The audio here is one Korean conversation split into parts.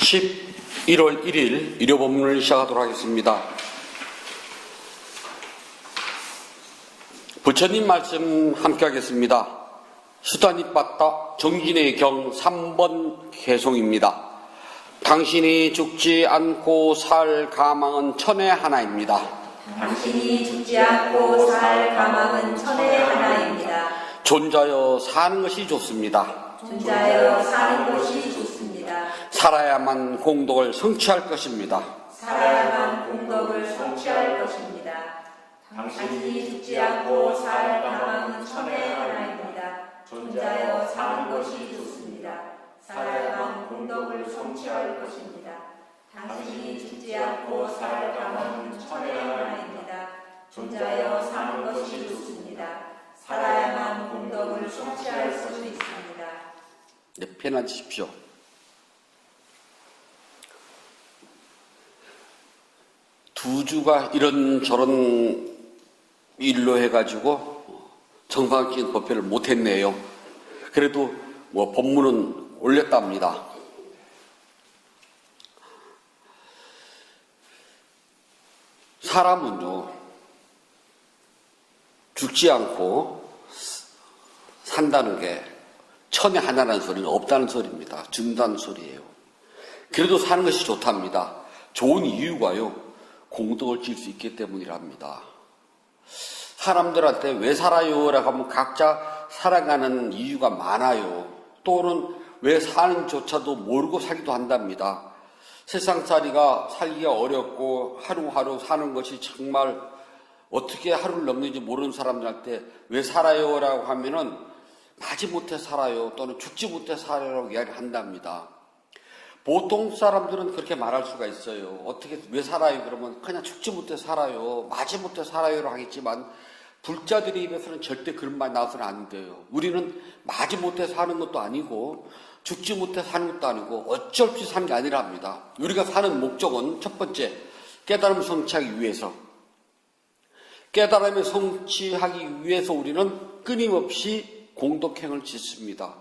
11월 1일 일요 본문을 시작하도록 하겠습니다. 부처님 말씀 함께 하겠습니다. 수단입바다 정진의 경 3번 개송입니다. 당신이 죽지 않고 살 가망은 천에 하나입니다. 당신이 죽지 않고 살 가망은 천에 하나입니다. 존자여 사는 것이 좋습니다. 존자여 사는 것이 좋습니다. 살아야만 공덕을 성취할 것입니다. 살아야만 공덕을 성취할 것입니다. 당신이 죽지 않고 살 가망은 천에 하나입니다. 존자여 사는 것이 좋습니다. 살아야만 공덕을 성취할 것입니다. 당신이 죽지 않고 살 가망은 천에 하나입니다. 존자여 사는 것이 좋습니다. 살아야만 공덕을 성취할 수 있습니다. 네, 편안하십시오. 두 주가 이런저런 일로 해가지고 정상적인 법회를 못했네요. 그래도 법문은 올렸답니다. 사람은요, 죽지 않고 산다는 게 천에 하나라는 소리는 없다는 소리입니다. 죽는다는 소리예요. 그래도 사는 것이 좋답니다. 좋은 이유가요, 공덕을 질 수 있기 때문이랍니다. 사람들한테 왜 살아요? 라고 하면 각자 살아가는 이유가 많아요. 또는 왜 사는조차도 모르고 살기도 한답니다. 세상살이가 살기가 어렵고 하루하루 사는 것이 정말 어떻게 하루를 넘는지 모르는 사람들한테 왜 살아요? 라고 하면은 마지못해 살아요. 또는 죽지 못해 살아요. 라고 이야기를 한답니다. 보통 사람들은 그렇게 말할 수가 있어요. 어떻게 왜 살아요? 그러면 그냥 죽지 못해 살아요. 마지못해 살아요라고 하겠지만 불자들의 입에서는 절대 그런 말 나와서는 안 돼요. 우리는 마지못해 사는 것도 아니고 죽지 못해 사는 것도 아니고 어쩔 수 없이 사는 게 아니랍니다. 우리가 사는 목적은 첫 번째, 깨달음을 성취하기 위해서. 깨달음을 성취하기 위해서 우리는 끊임없이 공덕행을 짓습니다.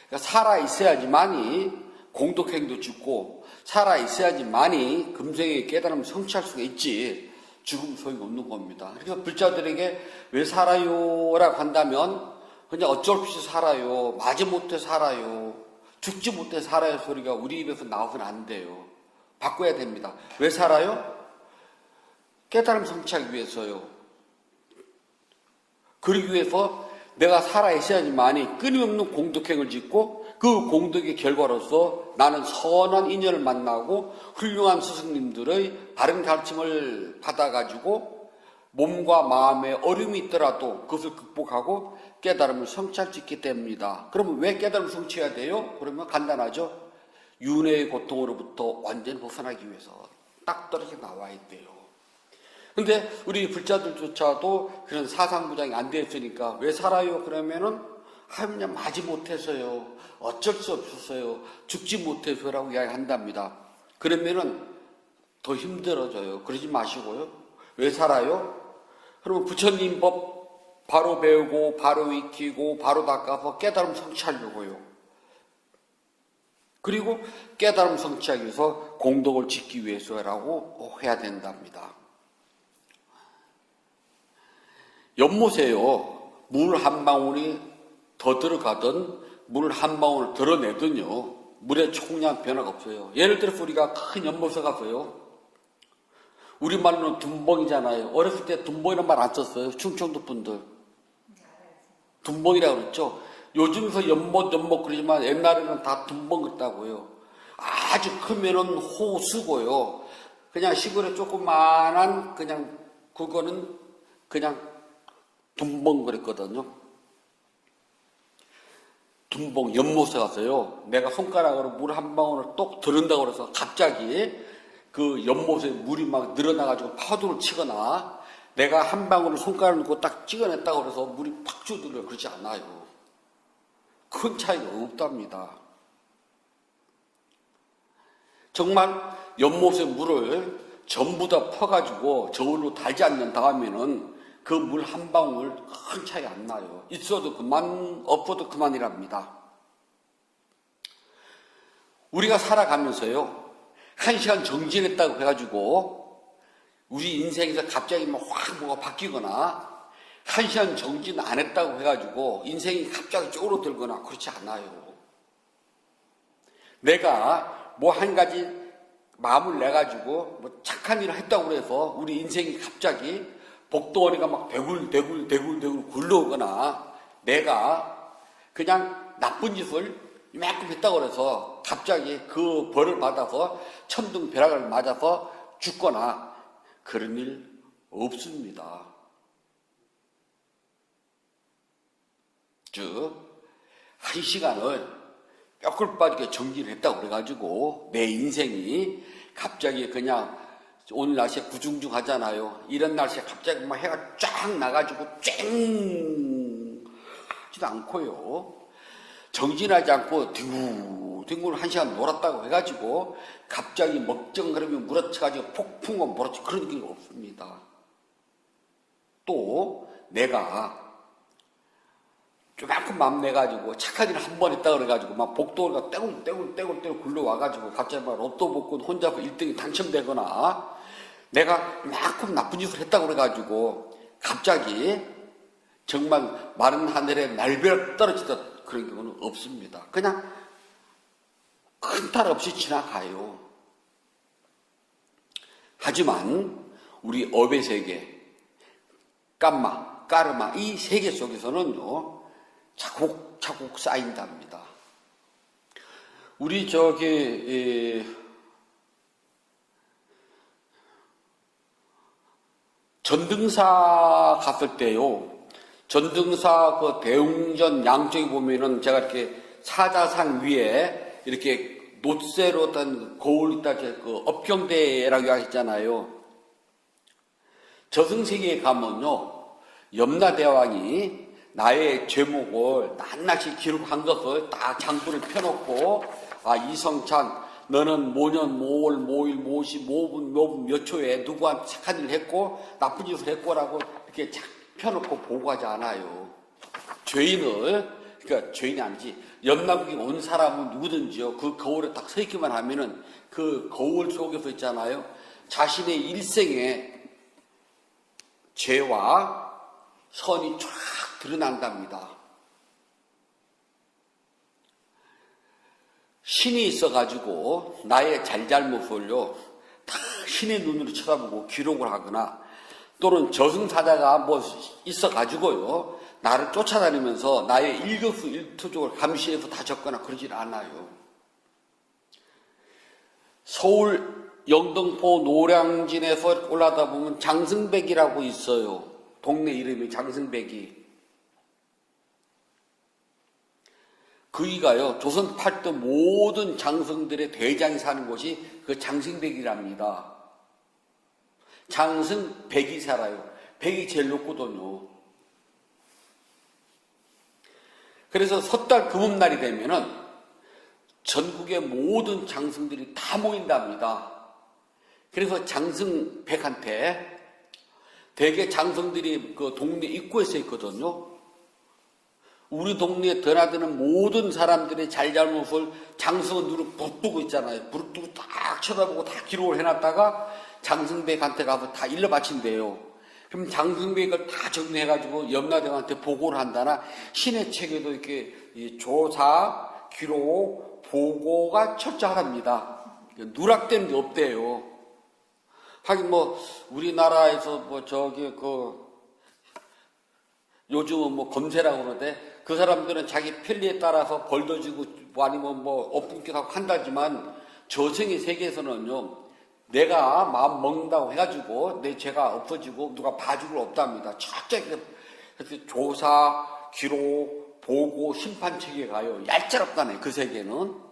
그러니까 살아 있어야지만이 공덕행도 짓고 살아 있어야지만이 금생의 깨달음을 성취할 수가 있지 죽음 소용이 없는 겁니다. 그래서 불자들에게 왜 살아요? 라고 한다면 그냥 어쩔 수 없이 살아요. 마지못해 살아요. 죽지 못해 살아요 소리가 우리 입에서 나와서는 안 돼요. 바꿔야 됩니다. 왜 살아요? 깨달음 성취하기 위해서요. 그러기 위해서 내가 살아있어야지만이 끊임없는 공덕행을 짓고 그 공덕의 결과로서 나는 선한 인연을 만나고 훌륭한 스승님들의 바른 가르침을 받아가지고 몸과 마음에 어려움이 있더라도 그것을 극복하고 깨달음을 성취할 수 있기 때문이다. 그러면 왜 깨달음을 성취해야 돼요? 그러면 간단하죠. 윤회의 고통으로부터 완전히 벗어나기 위해서 딱 떨어져 나와야 돼요. 근데 우리 불자들조차도 그런 사상부장이 안 되었으니까 왜 살아요? 그러면은 그냥 마지못해서요. 어쩔 수 없었어요. 죽지 못해서라고 이야기한답니다. 그러면은 더 힘들어져요. 그러지 마시고요. 왜 살아요? 그러면 부처님 법 바로 배우고 바로 익히고 바로 닦아서 깨달음 성취하려고요. 그리고 깨달음 성취하기 위해서 공덕을 짓기 위해서라고 해야 된답니다. 연못에요. 물 한 방울이 더 들어가든 물 한 방울 드러내든요. 물의 총량 변화가 없어요. 예를 들어서 우리가 큰 연못에 가서요. 우리말로는 둔벙이잖아요. 어렸을 때 둔벙이라는 말 안 썼어요. 충청도 분들. 둔벙이라고 그랬죠. 요즘서 연못 그러지만 옛날에는 다 둔벙 그랬다고요. 아주 크면은 호수고요. 그냥 시골에 조그만한 그냥 그거는 그냥 둔벙 그랬거든요. 둔벙 연못에 가서요. 내가 손가락으로 물 한 방울을 똑 들은다고 그래서 갑자기 그 연못에 물이 막 늘어나가지고 파도를 치거나 내가 한 방울을 손가락을 넣고 딱 찍어냈다고 그래서 물이 팍 주들려 그러지 않아요. 큰 차이가 없답니다. 정말 연못의 물을 전부 다 퍼가지고 저울로 달지 않는 다음에는 그 물 한 방울 큰 차이 안 나요. 있어도 그만, 없어도 그만이랍니다. 우리가 살아가면서요, 1시간 정진했다고 해가지고 우리 인생에서 갑자기 확 뭐가 바뀌거나 1시간 정진 안 했다고 해가지고 인생이 갑자기 쪼그러들거나 그렇지 않아요. 내가 뭐 한 가지 마음을 내가지고 뭐 착한 일을 했다고 해서 우리 인생이 갑자기 복덩어리가 막 대굴 굴러오거나 내가 그냥 나쁜 짓을 이만큼 했다고 해서 갑자기 그 벌을 받아서 천둥벼락을 맞아서 죽거나 그런 일 없습니다. 즉 1시간을 뼈골 빠지게 정진을 했다고 그래가지고 내 인생이 갑자기 그냥 오늘 날씨에 구중중 하잖아요. 이런 날씨에 갑자기 막 해가 쫙 나가지고 쨍 하지도 않고요. 정진하지 않고 뒹굴 1시간 놀았다고 해가지고 갑자기 먹정거리며 물어쳐가지고 폭풍과 몰아쳐 그런 게 없습니다. 또 내가 조만큼 맘 내가지고 착한 일을 한 번 했다 그래가지고 막 복도가 떼굴 굴러와가지고 갑자기 막 로또 복권 혼자서 1등이 당첨되거나 내가 이만큼 나쁜 짓을 했다고 그래가지고 갑자기 정말 마른 하늘에 날벼락 떨어지듯 그런 경우는 없습니다. 그냥 큰 탈 없이 지나가요. 하지만 우리 업의 세계, 까르마 이 세계 속에서는요 차곡차곡 쌓인답니다. 우리 전등사 갔을 때요. 전등사 그 대웅전 양쪽에 보면은 제가 이렇게 사자산 위에 이렇게 노쇠로 된 거울 있다 그 업경대라고 하셨잖아요. 저승세계에 가면요. 염라대왕이 나의 죄목을 낱낱이 기록한 것을 딱 장부를 펴놓고 이성찬 너는 모년 모월 모일 모시 모분 몇 초에 누구한테 착한 일을 했고 나쁜 짓을 했고라고 이렇게 펴놓고 보고하지 않아요. 그러니까 죄인이 아니지 염라국에 온 사람은 누구든지요 그 거울에 딱 서 있기만 하면은 그 거울 속에서 있잖아요 자신의 일생의 죄와 선이 쫙 드러난답니다. 신이 있어가지고 나의 잘잘못을요 다 신의 눈으로 쳐다보고 기록을 하거나 또는 저승사자가 뭐 있어가지고요 나를 쫓아다니면서 나의 일거수일투족을 감시해서 다 적거나 그러질 않아요. 서울 영등포 노량진에서 올라다 보면 장승백이라고 있어요. 동네 이름이 장승백이. 그이가요 조선 팔도 모든 장승들의 대장이 사는 곳이 그 장승백이랍니다. 장승백이 살아요. 백이 제일 높거든요. 그래서 섣달 금음날이 되면은 전국의 모든 장승들이 다 모인답니다. 그래서 장승백한테 대개 장승들이 그 동네 입구에서 있거든요. 우리 동네에 드나드는 모든 사람들의 잘잘못을 장승은 눈을 부르뜨고 있잖아요. 부르뜨고 딱 쳐다보고 다 기록을 해놨다가 장승백한테 가서 다 일러 바친대요. 그럼 장승백을 다 정리해가지고 염라대왕한테 보고를 한다나 신의 책에도 이렇게 조사, 기록, 보고가 철저하답니다. 누락되는 게 없대요. 하긴 뭐 우리나라에서 뭐 요즘은 뭐 검세라고 그러는데 그 사람들은 자기 편리에 따라서 벌도 주고 뭐 아니면 뭐 업분격하고 한다지만 저승의 세계에서는요 내가 마음 먹는다고 해가지고 내 죄가 없어지고 누가 봐줄 없답니다. 철저히 조사, 기록, 보고, 심판 체계에 가요. 얄짤없다네 그 세계는.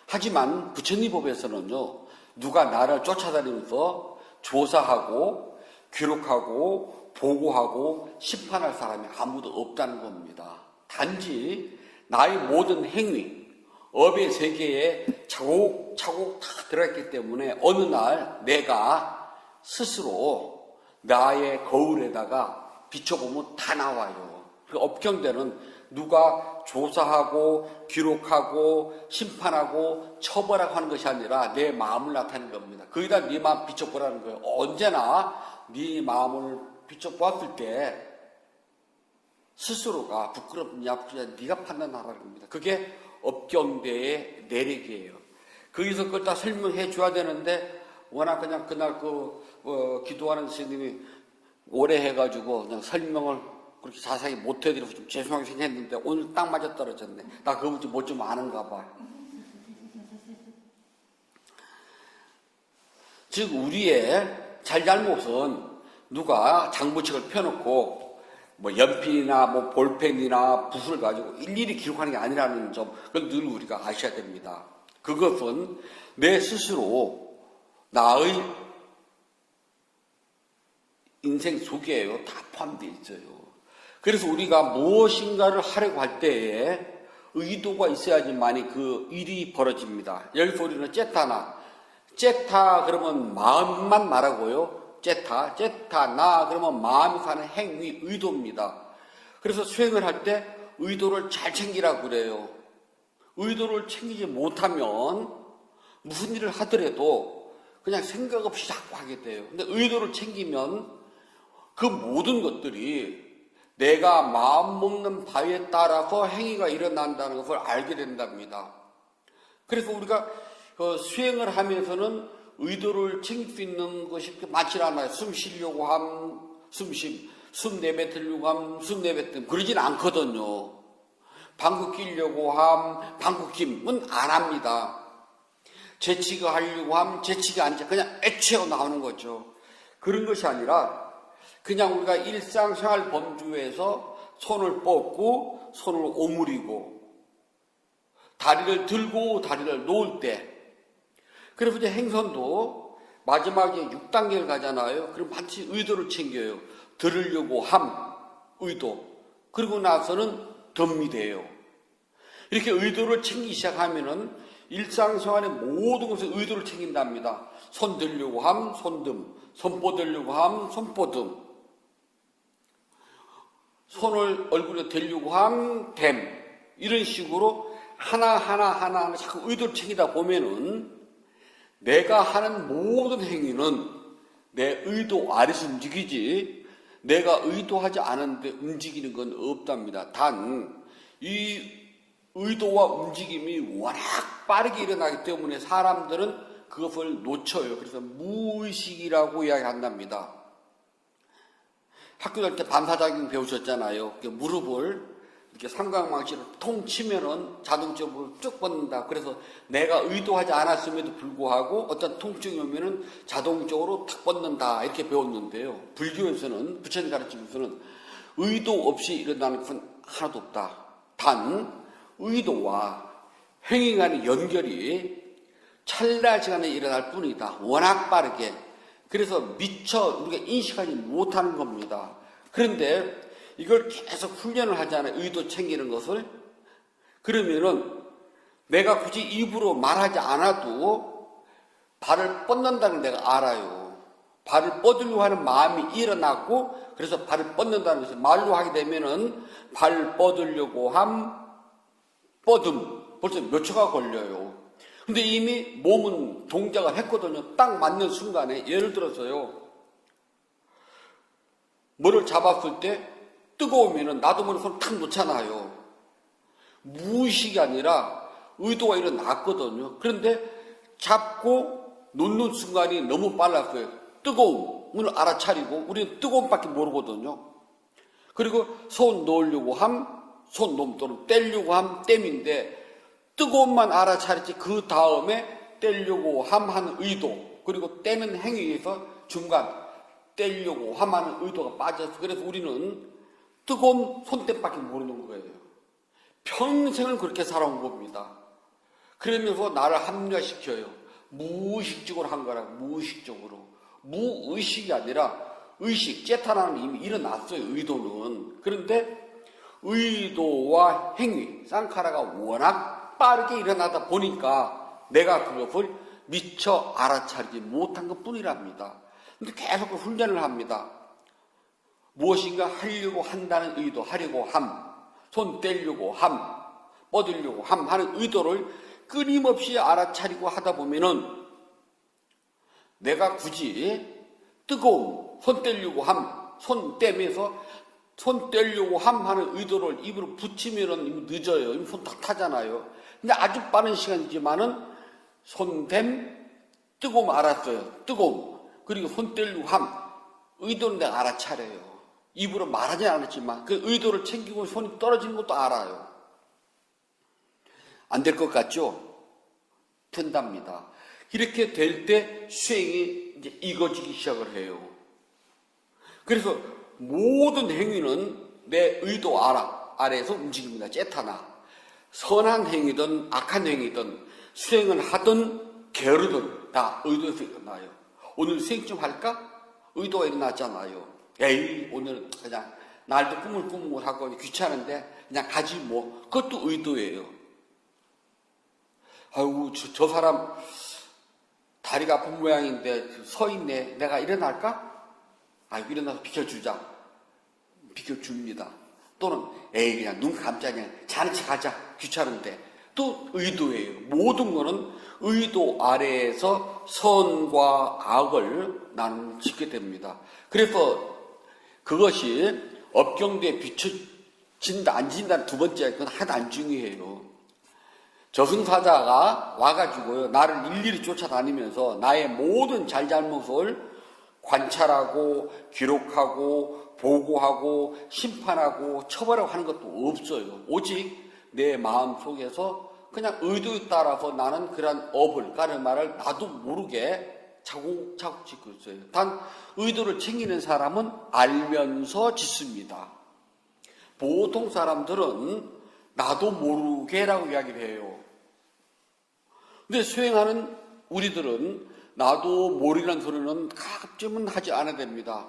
하지만 부처님 법에서는요 누가 나를 쫓아다니면서 조사하고 기록하고 보고하고 심판할 사람이 아무도 없다는 겁니다. 단지 나의 모든 행위 업의 세계에 차곡차곡 다 들어있기 때문에 어느 날 내가 스스로 나의 거울에다가 비춰보면 다 나와요. 그 업경대는 누가 조사하고 기록하고 심판하고 처벌하고 하는 것이 아니라 내 마음을 나타내는 겁니다. 거기다 네 마음 비춰보라는 거예요. 언제나 네 마음을 비춰보았을 때 스스로가 부끄럽냐 부끄럽냐 네가 판단하라는 겁니다. 그게 업경대의 내력이에요. 거기서 그걸 다 설명해 줘야 되는데 워낙 그냥 그날 기도하는 스님이 오래 해가지고 그냥 설명을 그렇게 자세히 못 해드려서 좀 죄송하게 생각했는데 오늘 딱 맞아 떨어졌네. 나 그거 좀 아는가 봐. 즉 우리의 잘잘못은 누가 장부책을 펴놓고 뭐 연필이나 뭐 볼펜이나 붓을 가지고 일일이 기록하는 게 아니라는 점, 그걸 늘 우리가 아셔야 됩니다. 그것은 내 스스로 나의 인생 속에요. 다 포함되어 있어요. 그래서 우리가 무엇인가를 하려고 할 때에 의도가 있어야지만이 그 일이 벌어집니다. 여기서 우리는 째타 그러면 마음만 말하고요. 째타 나 그러면 마음이 하는 행위 의도입니다. 그래서 수행을 할 때 의도를 잘 챙기라고 그래요. 의도를 챙기지 못하면 무슨 일을 하더라도 그냥 생각 없이 자꾸 하게 돼요. 근데 의도를 챙기면 그 모든 것들이 내가 마음먹는 바에 따라서 행위가 일어난다는 것을 알게 된답니다. 그래서 우리가 수행을 하면서는 의도를 챙길 수 있는 것이 많지 않아요. 숨 쉬려고 함, 숨 내뱉으려고 함, 숨 내뱉음. 그러진 않거든요. 방구 끼려고 함, 방구 킴은 안 합니다. 재치가 하려고 함, 재치가 아니죠. 그냥 애초에 나오는 거죠. 그런 것이 아니라 그냥 우리가 일상생활 범주에서 손을 뻗고 손을 오므리고 다리를 들고 다리를 놓을 때, 그래서 이제 행선도 마지막에 6단계를 가잖아요. 그럼 반드시 의도를 챙겨요. 들으려고 함, 의도. 그리고 나서는 덤이 돼요. 이렇게 의도를 챙기기 시작하면은 일상생활의 모든 것에 의도를 챙긴답니다. 손 들려고 함, 손듬. 손 뻗으려고 함, 손뻗음. 손을 얼굴에 대려고 함, 댐. 이런 식으로 하나하나 자꾸 의도를 챙기다 보면은 내가 하는 모든 행위는 내 의도 아래서 움직이지 내가 의도하지 않은데 움직이는 건 없답니다. 단 이 의도와 움직임이 워낙 빠르게 일어나기 때문에 사람들은 그것을 놓쳐요. 그래서 무의식이라고 이야기한답니다. 학교 다닐 때 반사작용 배우셨잖아요. 무릎을 이렇게 삼각망치로 통 치면은 자동적으로 쭉 뻗는다. 그래서 내가 의도하지 않았음에도 불구하고 어떤 통증이 오면은 자동적으로 탁 뻗는다. 이렇게 배웠는데요. 불교에서는, 부처님 가르침에서는 의도 없이 일어나는 것은 하나도 없다. 단, 의도와 행위 간의 연결이 찰나 시간에 일어날 뿐이다. 워낙 빠르게. 그래서 미처 우리가 인식하지 못하는 겁니다. 그런데 이걸 계속 훈련을 하잖아요. 의도 챙기는 것을. 그러면은 내가 굳이 입으로 말하지 않아도 발을 뻗는다는 걸 내가 알아요. 발을 뻗으려고 하는 마음이 일어났고, 그래서 발을 뻗는다는 것을 말로 하게 되면은 발 뻗으려고 함, 뻗음. 벌써 몇 초가 걸려요. 근데 이미 몸은 동작을 했거든요. 딱 맞는 순간에. 예를 들어서요. 뭐를 잡았을 때 뜨거우면은 나도 모르게 손을 탁 놓잖아요. 무의식이 아니라 의도가 일어났거든요. 그런데 잡고 놓는 순간이 너무 빨랐어요. 뜨거움을 알아차리고 우리는 뜨거움밖에 모르거든요. 그리고 손 놓으려고 함, 손 놓음 또는 떼려고 함, 땜인데 뜨거움만 알아차리지 그 다음에 떼려고 함 하는 의도, 그리고 떼는 행위에서 중간 떼려고 함 하는 의도가 빠져서, 그래서 우리는 뜨거운 손때밖에 모르는 거예요. 평생을 그렇게 살아온 겁니다. 그러면서 나를 합리화시켜요. 무의식적으로 한 거라고. 무의식적으로. 무의식이 아니라 의식, 째타라는 이미 일어났어요. 의도는. 그런데 의도와 행위, 쌍카라가 워낙 빠르게 일어나다 보니까 내가 그것을 미처 알아차리지 못한 것 뿐이랍니다. 근데 계속 훈련을 합니다. 무엇인가 하려고 한다는 의도, 하려고 함. 손 떼려고 함, 뻗으려고 함 하는 의도를 끊임없이 알아차리고 하다 보면은 내가 굳이 뜨거움, 손 떼려고 함, 손 떼면서 손 떼려고 함 하는 의도를 입으로 붙이면은 이미 늦어요. 이미 손 다 타잖아요. 근데 아주 빠른 시간이지만은 손댐, 뜨거움 알았어요. 뜨거움. 그리고 손 떼려고 함. 의도는 내가 알아차려요. 입으로 말하지 않았지만 그 의도를 챙기고 손이 떨어지는 것도 알아요. 안 될 것 같죠? 된답니다. 이렇게 될 때 수행이 이제 익어지기 시작을 해요. 그래서 모든 행위는 내 의도 아래에서 움직입니다. 째타나. 선한 행위든 악한 행위든 수행을 하든 게으르든 다 의도에서 일어나요. 오늘 수행 좀 할까? 의도가 일어났잖아요. 에이, 오늘은 그냥 날도 꾸물꾸물 하고 귀찮은데 그냥 가지 뭐. 그것도 의도예요. 아이고, 저 사람 다리가 아픈 모양인데 서 있네. 내가 일어날까? 아이고, 일어나서 비켜주자. 비켜줍니다. 또는 에이, 그냥 눈 감자 그냥 자는 척 하자. 귀찮은데. 또 의도예요. 모든 거는 의도 아래에서 선과 악을 나누게 됩니다. 그래서 그것이 업경대에 비춰진다 안 진다 두 번째 그건 하나도 안 중요해요. 저승사자가 와가지고요 나를 일일이 쫓아다니면서 나의 모든 잘잘못을 관찰하고 기록하고 보고하고 심판하고 처벌하고 하는 것도 없어요. 오직 내 마음 속에서 그냥 의도에 따라서 나는 그런 업을 까르마를 나도 모르게 차곡차곡 짓고 있어요. 단 의도를 챙기는 사람은 알면서 짓습니다. 보통 사람들은 나도 모르게라고 이야기를 해요. 근데 수행하는 우리들은 나도 모르는 소리는 가끔은 하지 않아야 됩니다.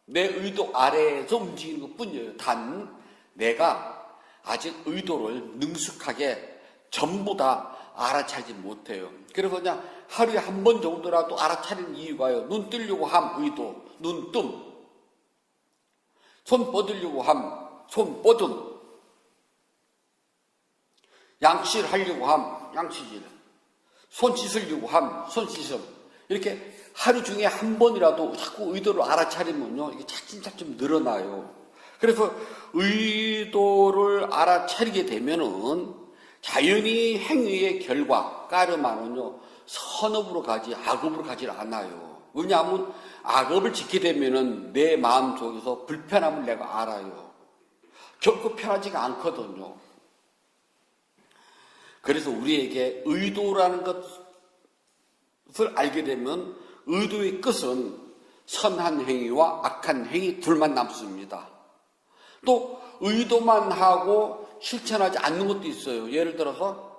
내 의도 아래에서 움직이는 것 뿐이에요. 단 내가 아직 의도를 능숙하게 전부 다 알아차리지 못해요. 그래서 그냥 하루에 한 번 정도라도 알아차리는 이유가요. 눈 뜨려고 함 의도, 눈뜸. 손 뻗으려고 함, 손 뻗음. 양치질 하려고 함, 양치질. 손 씻으려고 함, 손 씻음. 이렇게 하루 중에 한 번이라도 자꾸 의도를 알아차리면요, 이게 차츰차츰 늘어나요. 그래서 의도를 알아차리게 되면은 자연히 행위의 결과, 까르마는요, 선업으로 가지, 악업으로 가지 않아요. 왜냐하면 악업을 짓게 되면은 내 마음 속에서 불편함을 내가 알아요. 결코 편하지가 않거든요. 그래서 우리에게 의도라는 것을 알게 되면 의도의 끝은 선한 행위와 악한 행위 둘만 남습니다. 또 의도만 하고 실천하지 않는 것도 있어요. 예를 들어서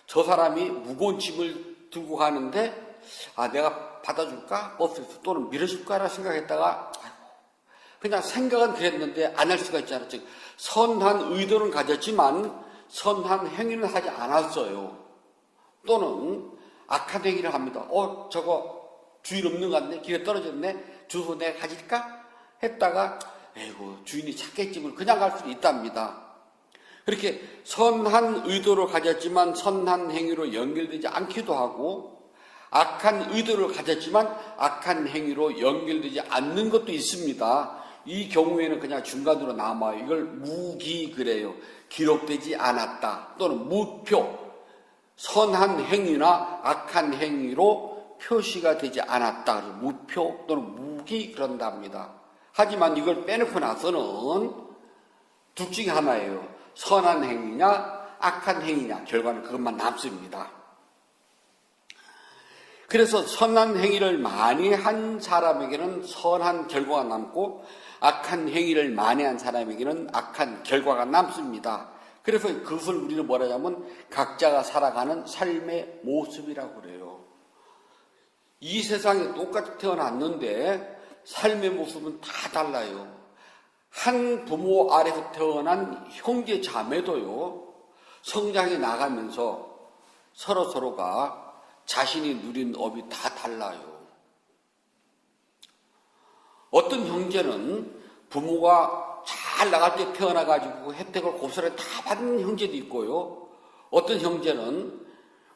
저 사람이 무거운 짐을 들고 가는데 내가 받아줄까? 버스에서 또는 밀어줄까라 생각했다가 그냥 생각은 그랬는데 안 할 수가 있잖아요. 즉 선한 의도는 가졌지만 선한 행위는 하지 않았어요. 또는 악한 행위를 합니다. 저거 주인 없는 것 같네. 길에 떨어졌네. 주소 내가 가질까? 했다가 에이고 주인이 찾겠지. 그냥 갈 수도 있답니다. 그렇게 선한 의도를 가졌지만 선한 행위로 연결되지 않기도 하고 악한 의도를 가졌지만 악한 행위로 연결되지 않는 것도 있습니다. 이 경우에는 그냥 중간으로 남아요. 이걸 무기 그래요. 기록되지 않았다. 또는 무표. 선한 행위나 악한 행위로 표시가 되지 않았다. 무표 또는 무기 그런답니다. 하지만 이걸 빼놓고 나서는 둘 중에 하나예요. 선한 행위냐 악한 행위냐 결과는 그것만 남습니다. 그래서 선한 행위를 많이 한 사람에게는 선한 결과가 남고 악한 행위를 많이 한 사람에게는 악한 결과가 남습니다. 그래서 그것을 우리는 뭐라 하냐면 각자가 살아가는 삶의 모습이라고 그래요. 이 세상에 똑같이 태어났는데 삶의 모습은 다 달라요. 한 부모 아래서 태어난 형제 자매도요, 성장해 나가면서 서로가 자신이 누린 업이 다 달라요. 어떤 형제는 부모가 잘 잘 나갈 때 태어나가지고 혜택을 고스란히 다 받는 형제도 있고요. 어떤 형제는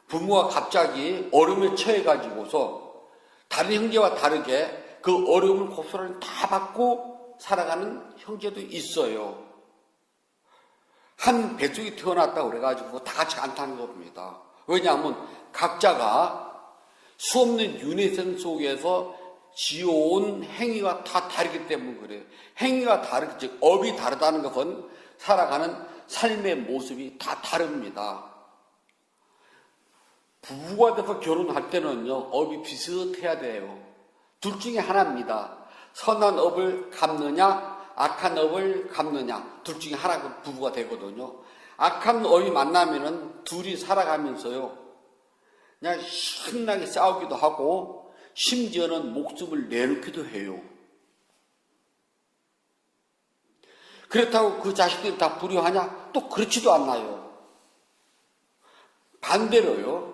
부모가 갑자기 어려움에 처해가지고서 다른 형제와 다르게 그 어려움을 고스란히 다 받고 살아가는 형제도 있어요. 한 뱃속에 태어났다고 그래가지고 다 같이 안 타는 겁니다. 왜냐하면 각자가 수없는 윤회생 속에서 지어온 행위가 다 다르기 때문에 그래요. 행위가 다르기, 즉 업이 다르다는 것은 살아가는 삶의 모습이 다 다릅니다. 부부가 돼서 결혼할 때는요, 업이 비슷해야 돼요. 둘 중에 하나입니다. 선한 업을 갚느냐, 악한 업을 갚느냐, 둘 중에 하나가 부부가 되거든요. 악한 업이 만나면은 둘이 살아가면서요, 그냥 신나게 싸우기도 하고, 심지어는 목숨을 내놓기도 해요. 그렇다고 그 자식들이 다 불효하냐? 또 그렇지도 않나요. 반대로요,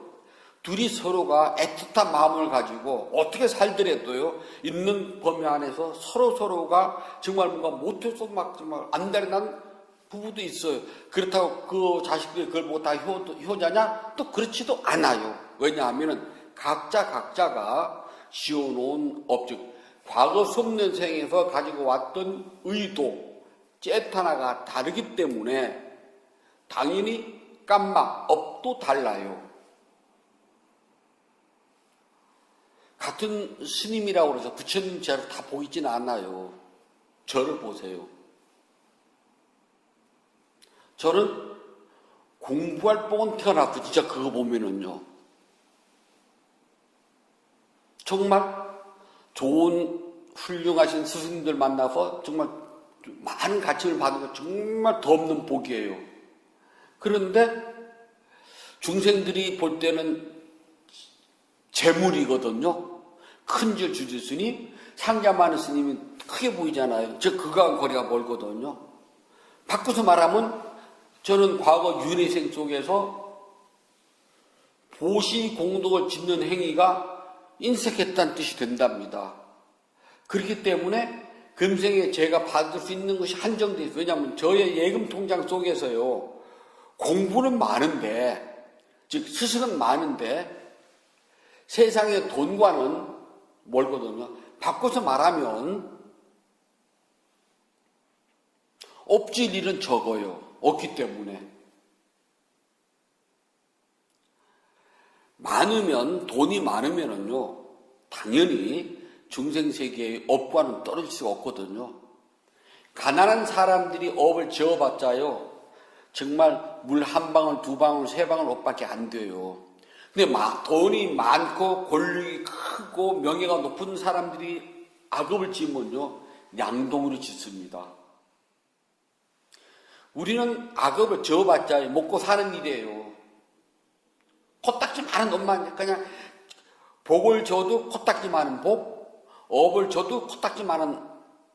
둘이 서로가 애틋한 마음을 가지고 어떻게 살더라도요, 있는 범위 안에서 서로가 정말 뭔가 못해서 막 정말 안달난 부부도 있어요. 그렇다고 그 자식들이 그걸 보고 다 효자냐? 또 그렇지도 않아요. 왜냐하면은 각자가 지어놓은 업, 즉 과거 속년 생에서 가지고 왔던 의도, 째타나가 다르기 때문에 당연히 깜막, 업도 달라요. 같은 스님이라고 해서 부처님 제를 다 보이진 않아요. 저를 보세요. 저는 공부할 뻔 태어났고 진짜 그거 보면은요, 정말 좋은 훌륭하신 스승들 만나서 정말 많은 가치를 받는 거 정말 더 없는 복이에요. 그런데 중생들이 볼 때는 재물이거든요. 큰절 주지스님, 상자 많은 스님이 크게 보이잖아요. 즉 그거랑 거리가 멀거든요. 바꿔서 말하면 저는 과거 윤회생 속에서 보시 공덕을 짓는 행위가 인색했다는 뜻이 된답니다. 그렇기 때문에 금생에 제가 받을 수 있는 것이 한정되어 있어요. 왜냐하면 저의 예금 통장 속에서요, 공부는 많은데, 즉 스승은 많은데 세상의 돈과는 멀거든요. 바꿔서 말하면 엎질 일은 적어요. 없기 때문에. 돈이 많으면은요, 당연히 중생세계의 업과는 떨어질 수가 없거든요. 가난한 사람들이 업을 지어봤자요, 정말 물 한 방울, 두 방울, 세 방울 업밖에 안 돼요. 근데 돈이 많고 권력이 크고 명예가 높은 사람들이 악업을 지으면요, 양동으로 짓습니다. 우리는 악업을 지어봤자 먹고 사는 일이에요. 코딱지 많은 업만, 그냥 복을 줘도 코딱지 많은 복, 업을 줘도 코딱지 많은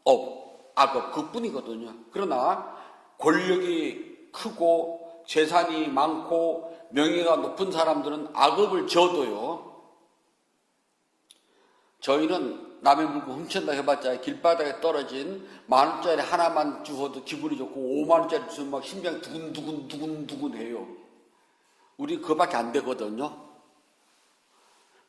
업, 악업, 그뿐이거든요. 그러나 권력이 크고 재산이 많고 명예가 높은 사람들은 악업을 줘도요, 저희는 남의 물건 훔친다 해봤자 길바닥에 떨어진 10,000원짜리 하나만 주워도 기분이 좋고 50,000원짜리 주면 막 심장이 두근두근 해요. 우리 그거밖에 안 되거든요.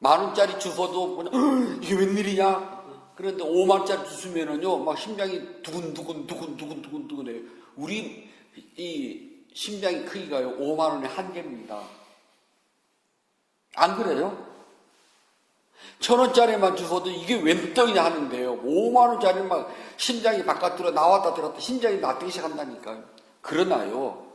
10,000원짜리 주워도 그냥 이게 웬일이냐? 그런데 50,000원짜리 주시면은요, 막 심장이 두근두근 해요. 우리 이 심장의 크기가요, 50,000원의 한계입니다. 안 그래요? 1,000원짜리만 주워도 이게 웬 떡이냐 하는데요, 50,000원짜리 막 심장이 바깥으로 나왔다 들었다 심장이 나뜨기 시작한다니까요. 그러나요,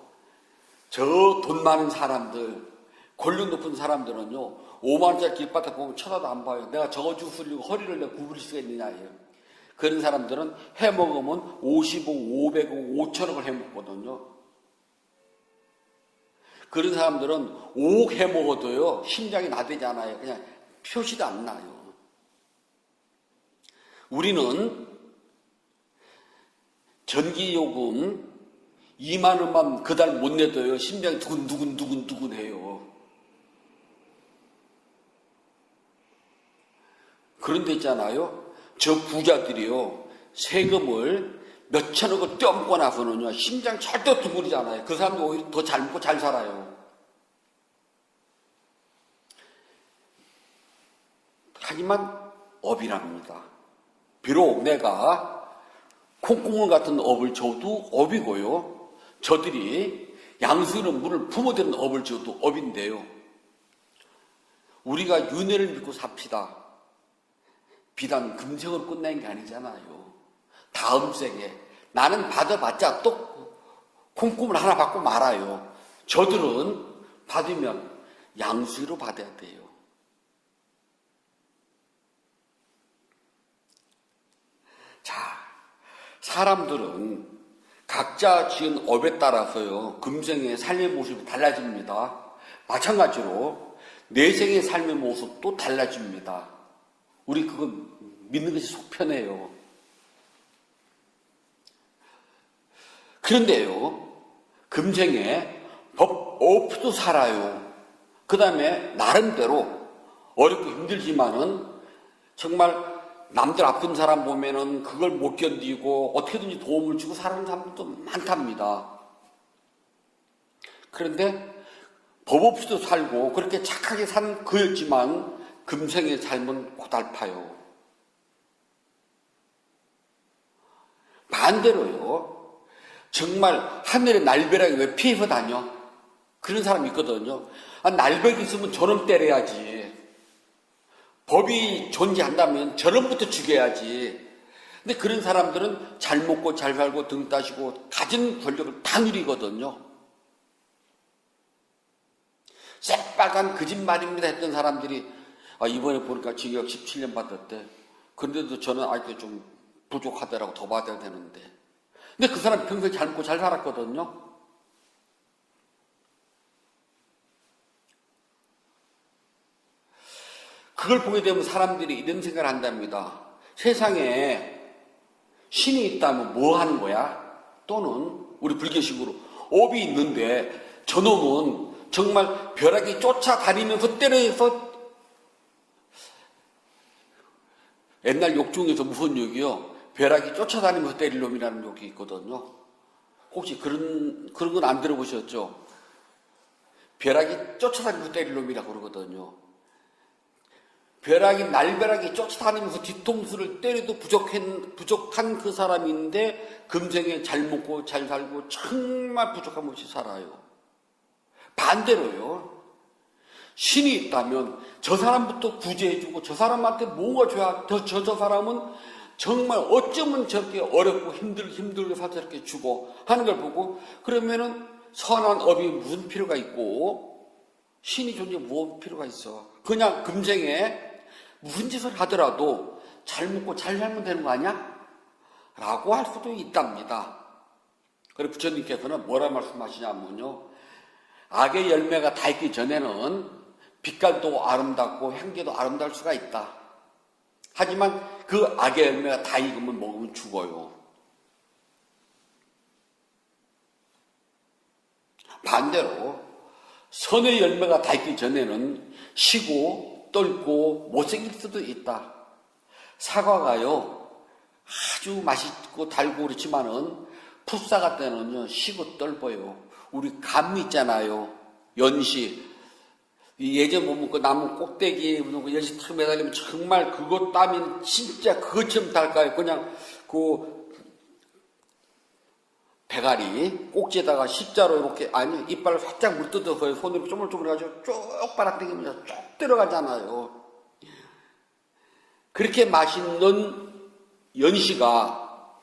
저 돈 많은 사람들, 권력 높은 사람들은요, 50,000원짜리 길바닥 보면 쳐다도 안 봐요. 내가 저거 주스려고 허리를 내가 구부릴 수가 있느냐예요. 그런 사람들은 해먹으면 50억, 500억, 5천억을 해먹거든요. 그런 사람들은 5억 해먹어도요, 심장이 나대잖아요. 그냥 표시도 안 나요. 우리는 전기요금 2만 원만 그달 못 내도요, 심장이 두근두근 해요. 그런데 있잖아요, 저 부자들이요, 세금을 몇천억을 떼엄고 나서는요, 심장 절대 두근이잖아요. 그 사람도 오히려 더 잘 먹고 잘 살아요. 하지만 업이랍니다. 비록 내가 콩고물 같은 업을 줘도 업이고요. 저들이 양수는 물을 품어대는 업을 줘도 업인데요. 우리가 윤회를 믿고 삽시다. 비단 금생을 끝낸 게 아니잖아요. 다음 생에 나는 받아봤자 또 콩고물 하나 받고 말아요. 저들은 받으면 양수로 받아야 돼요. 자, 사람들은 각자 지은 업에 따라서요, 금생의 삶의 모습이 달라집니다. 마찬가지로 내생의 삶의 모습도 달라집니다. 우리 그거 믿는 것이 속 편해요. 그런데요, 금생에 법 없이도 살아요. 그 다음에 나름대로 어렵고 힘들지만은 정말 남들 아픈 사람 보면은 그걸 못 견디고 어떻게든지 도움을 주고 사는 사람들도 많답니다. 그런데 법 없이도 살고 그렇게 착하게 산 그였지만 금생의 삶은 고달파요. 반대로요, 정말 하늘의 날벼락이 왜 피해서 다녀? 그런 사람이 있거든요. 날벼락이 있으면 저놈 때려야지. 법이 존재한다면 저놈부터 죽여야지. 근데 그런 사람들은 잘 먹고 잘 살고 등 따시고 가진 권력을 다 누리거든요. 새빨간 거짓말입니다 했던 사람들이 이번에 보니까 징역 17년 받았대. 그런데도 저는 아직도 좀 부족하더라고. 더 받아야 되는데. 근데 그 사람 평소에 잘 먹고 잘 살았거든요. 그걸 보게 되면 사람들이 이런 생각을 한답니다. 세상에 신이 있다면 뭐 하는 거야? 또는 우리 불교식으로 업이 있는데 저놈은 정말 벼락이 쫓아다니면서 때려서, 옛날 욕 중에서 무슨 욕이요? 벼락이 쫓아다니면서 때릴 놈이라는 욕이 있거든요. 혹시 그런 건 안 들어보셨죠? 벼락이 쫓아다니면서 때릴 놈이라고 그러거든요. 날벼락이 쫓아다니면서 뒤통수를 때려도 부족한 그 사람인데 금생에 잘 먹고 잘 살고 정말 부족함 없이 살아요. 반대로요, 신이 있다면 저 사람부터 구제해주고 저 사람한테 뭐가 줘야 저 사람은 정말 어쩌면 저렇게 어렵고 힘들게 살다 이렇게 주고 하는 걸 보고, 그러면은 선한 업이 무슨 필요가 있고 신이 존재 무슨 필요가 있어. 그냥 금생에 무슨 짓을 하더라도 잘 먹고 잘 살면 되는 거 아니야? 라고 할 수도 있답니다. 그래서 부처님께서는 뭐라 말씀하시냐면요, 악의 열매가 다 있기 전에는 빛깔도 아름답고 향기도 아름다울 수가 있다. 하지만 그 악의 열매가 다 익으면 먹으면 죽어요. 반대로 선의 열매가 다 있기 전에는 시고 떫고 못생길 수도 있다. 사과가요, 아주 맛있고 달고 그렇지만은 풋사과 때는요 시고 떫어요. 우리 감 있잖아요, 연시. 예전 보면 그 나무 꼭대기에 그 연시 탁 매달리면 정말 그것 따면 진짜 그것처럼 달까요. 그냥 그 대가리 꼭지에다가 십자로 이렇게, 아니 이빨을 살짝 물뜯어서 손으로 쪼물쪼물 해가지고 쭉 빨아당기면 쭉 들어가잖아요. 그렇게 맛있는 연시가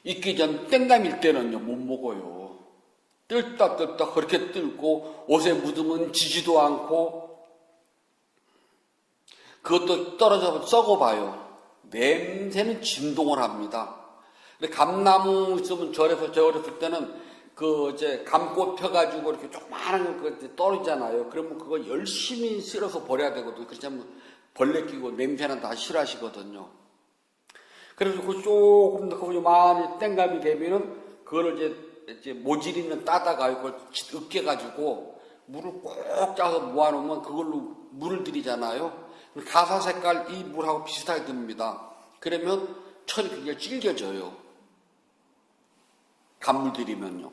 익기 전 땡감일 때는요 못 먹어요. 뜰다 그렇게 뜰고 옷에 묻으면 지지도 않고, 그것도 떨어져 썩어봐요. 냄새는 진동을 합니다. 감나무 있으면 저 어렸을 때는 감꽃 펴가지고 이렇게 조그마한 거 떨어지잖아요. 그러면 그걸 열심히 쓸어서 버려야 되거든요. 그렇지 않으면 벌레 끼고 냄새는 다 싫어하시거든요. 그래서 그 조금 더 많이 땡감이 되면은 그거를 이제 모질 있는 따다가 이걸 으깨가지고 물을 꼭 짜서 모아놓으면 그걸로 물을 들이잖아요. 가사 색깔 이 물하고 비슷하게 듭니다. 그러면 철이 굉장히 질겨져요. 간물들이면요.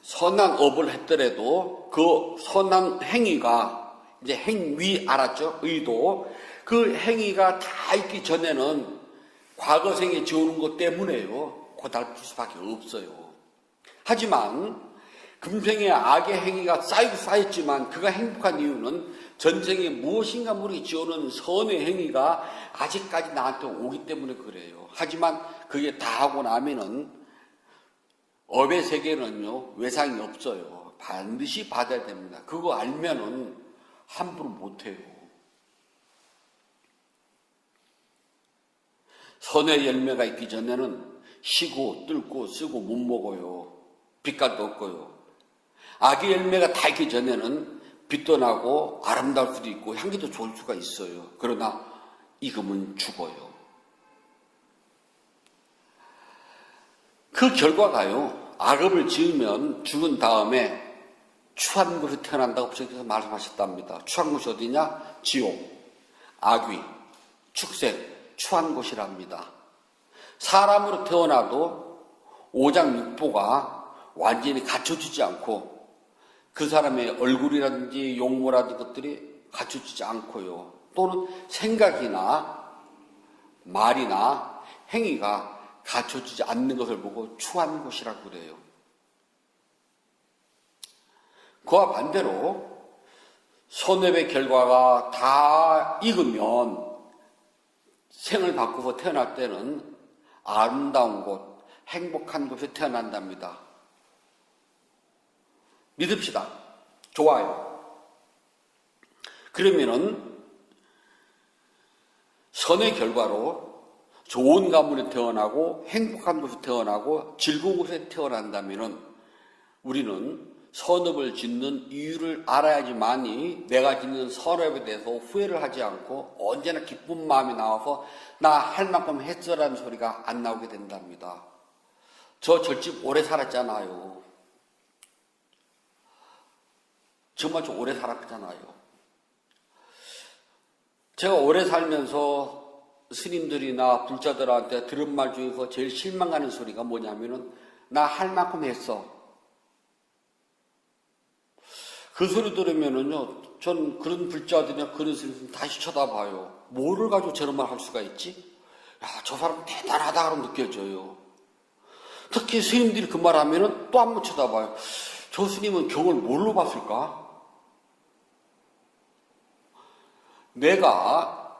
선한 업을 했더라도 그 선한 행위가 이제 행위 알았죠? 의도. 그 행위가 다 있기 전에는 과거생에 지어오는 것 때문에요. 고달플 수밖에 없어요. 하지만 금생에 악의 행위가 쌓였지만 그가 행복한 이유는 전생에 무엇인가 모르게 지어오는 선의 행위가 아직까지 나한테 오기 때문에 그래요. 하지만 그게 다 하고 나면은 업의 세계는요, 외상이 없어요. 반드시 받아야 됩니다. 그거 알면은 함부로 못해요. 선의 열매가 있기 전에는 쉬고 뚫고 쓰고 못 먹어요. 빛깔도 없고요. 악의 열매가 다 있기 전에는 빛도 나고 아름다울 수도 있고 향기도 좋을 수가 있어요. 그러나 익으면 죽어요. 그 결과가요, 악업을 지으면 죽은 다음에 추한 곳에 태어난다고 부처님께서 말씀하셨답니다. 추한 곳이 어디냐? 지옥, 악귀, 축생, 추한 곳이랍니다. 사람으로 태어나도 오장육부가 완전히 갖춰지지 않고 그 사람의 얼굴이라든지 용모라든지 것들이 갖춰지지 않고요. 또는 생각이나 말이나 행위가 갖춰지지 않는 것을 보고 추한 곳이라고 그래요. 그와 반대로 선업의 결과가 다 익으면 생을 바꾸고 태어날 때는 아름다운 곳, 행복한 곳에 태어난답니다. 믿읍시다. 좋아요. 그러면은 선의 결과로 좋은 가문에 태어나고 행복한 곳에 태어나고 즐거운 곳에 태어난다면은 우리는 선업을 짓는 이유를 알아야지만이 내가 짓는 선업에 대해서 후회를 하지 않고 언제나 기쁜 마음이 나와서 나 할 만큼 했어라는 소리가 안 나오게 된답니다. 저 절집 오래 살았잖아요. 정말 좀 오래 살았잖아요. 제가 오래 살면서 스님들이나 불자들한테 들은 말 중에서 제일 실망가는 소리가 뭐냐면은 나 할 만큼 했어. 그 소리 들으면은요, 전 그런 불자들이나 그런 스님들 다시 쳐다봐요. 뭐를 가지고 저런 말 할 수가 있지? 야, 저 사람 대단하다고 느껴져요. 특히 스님들이 그 말 하면은 또 한 번 쳐다봐요. 저 스님은 경을 뭘로 봤을까? 내가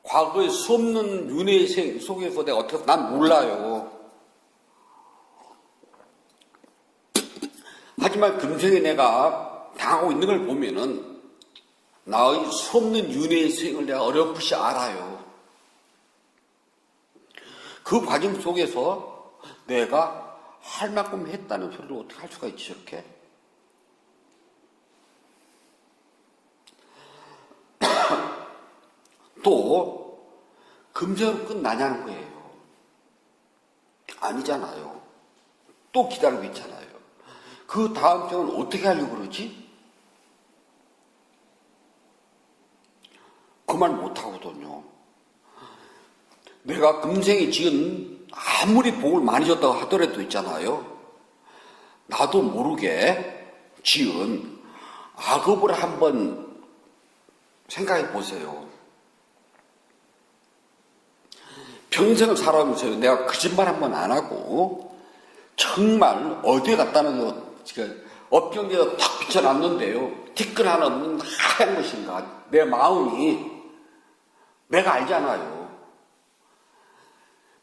과거에 수없는 윤회의 생 속에서 내가 어떻게, 난 몰라요. 하지만 금생에 내가 당하고 있는 걸 보면은 나의 수없는 윤회의 생을 내가 어렴풋이 알아요. 그 과정 속에서 내가 할 만큼 했다는 소리를 어떻게 할 수가 있지, 저렇게? 또 금생으로 끝나냐는 거예요. 아니잖아요. 또 기다리고 있잖아요. 그 다음 생은 어떻게 하려고 그러지? 그 말 못하거든요. 내가 금생에 지은 아무리 복을 많이 줬다고 하더라도 있잖아요. 나도 모르게 지은 악업을 한번 생각해 보세요. 평생을 살아오면서 내가 거짓말 한 번 안 하고 정말 어디에 갔다는 거 업경에다 탁 비춰놨는데요. 티끌 하나 없는 하얀 것인가. 내 마음이 내가 알잖아요.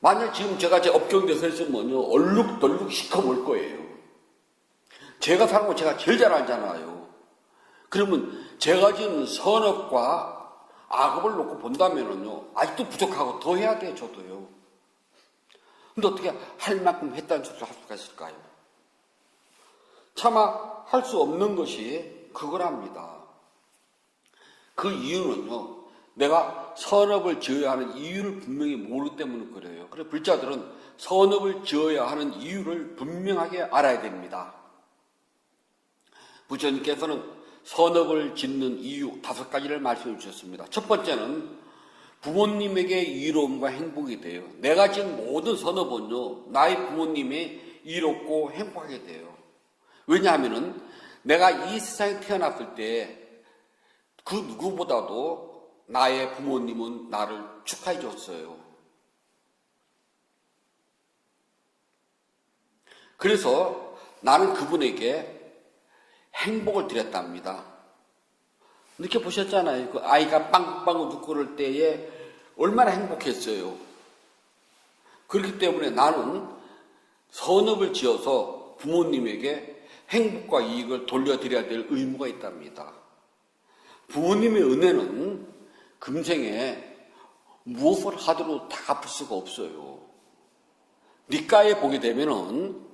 만약 지금 제가 제 업경에 서 있으면요, 얼룩덜룩 시커멀 거예요. 제가 사는 거 제가 제일 잘 알잖아요. 그러면 제가 지은 선업과 악업을 놓고 본다면은요, 아직도 부족하고 더 해야 돼요, 저도요. 근데 어떻게 할 만큼 했다는 소리를 할 수가 있을까요? 차마 할 수 없는 것이 그거랍니다. 그 이유는요, 내가 선업을 지어야 하는 이유를 분명히 모르기 때문에 그래요. 그래서 불자들은 선업을 지어야 하는 이유를 분명하게 알아야 됩니다. 부처님께서는 선업을 짓는 이유 5가지를 말씀해 주셨습니다. 첫 번째는 부모님에게 이로움과 행복이 돼요. 내가 지은 모든 선업은요, 나의 부모님이 이롭고 행복하게 돼요. 왜냐하면은 내가 이 세상에 태어났을 때 그 누구보다도 나의 부모님은 나를 축하해 줬어요. 그래서 나는 그분에게 행복을 드렸답니다. 이렇게 보셨잖아요. 그 아이가 빵빵 웃고 그럴 때에 얼마나 행복했어요. 그렇기 때문에 나는 선업을 지어서 부모님에게 행복과 이익을 돌려드려야 될 의무가 있답니다. 부모님의 은혜는 금생에 무엇을 하더라도 다 갚을 수가 없어요. 니까에 보게 되면은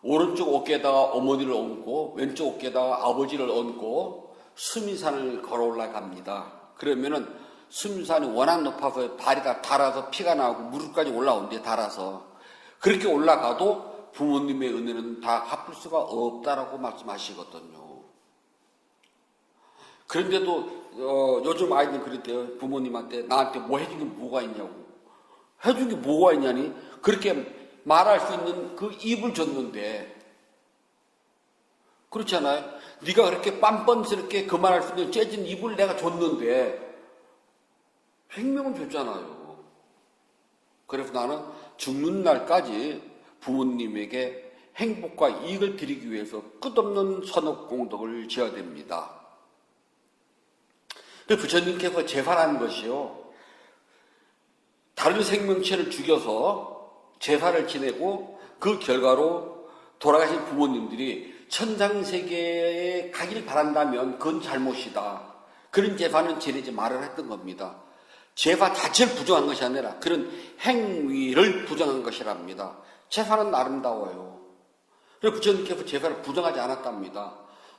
오른쪽 어깨에다가 어머니를 얹고 왼쪽 어깨에다가 아버지를 얹고 수미산을 걸어 올라갑니다. 그러면은 수미산이 워낙 높아서 발이 다 닳아서 피가 나고 무릎까지 올라온대, 닳아서. 그렇게 올라가도 부모님의 은혜는 다 갚을 수가 없다라고 말씀하시거든요. 그런데도 요즘 아이들 그랬대요. 부모님한테 나한테 뭐 해준 게 뭐가 있냐고. 해준 게 뭐가 있냐니 그렇게 말할 수 있는 그 입을 줬는데, 그렇잖아요. 네가 그렇게 빤뻔스럽게 그 말할 수 있는 째진 입을 내가 줬는데 생명을 줬잖아요. 그래서 나는 죽는 날까지 부모님에게 행복과 이익을 드리기 위해서 끝없는 선업 공덕을 지어야 됩니다. 부처님께서 제사라는 것이요, 다른 생명체를 죽여서 제사를 지내고 그 결과로 돌아가신 부모님들이 천상세계에 가길 바란다면 그건 잘못이다. 그런 제사는 지내지 말아야 했던 겁니다. 제사 자체를 부정한 것이 아니라 그런 행위를 부정한 것이랍니다. 제사는 아름다워요. 그래서 부처님께서 제사를 부정하지 않았답니다.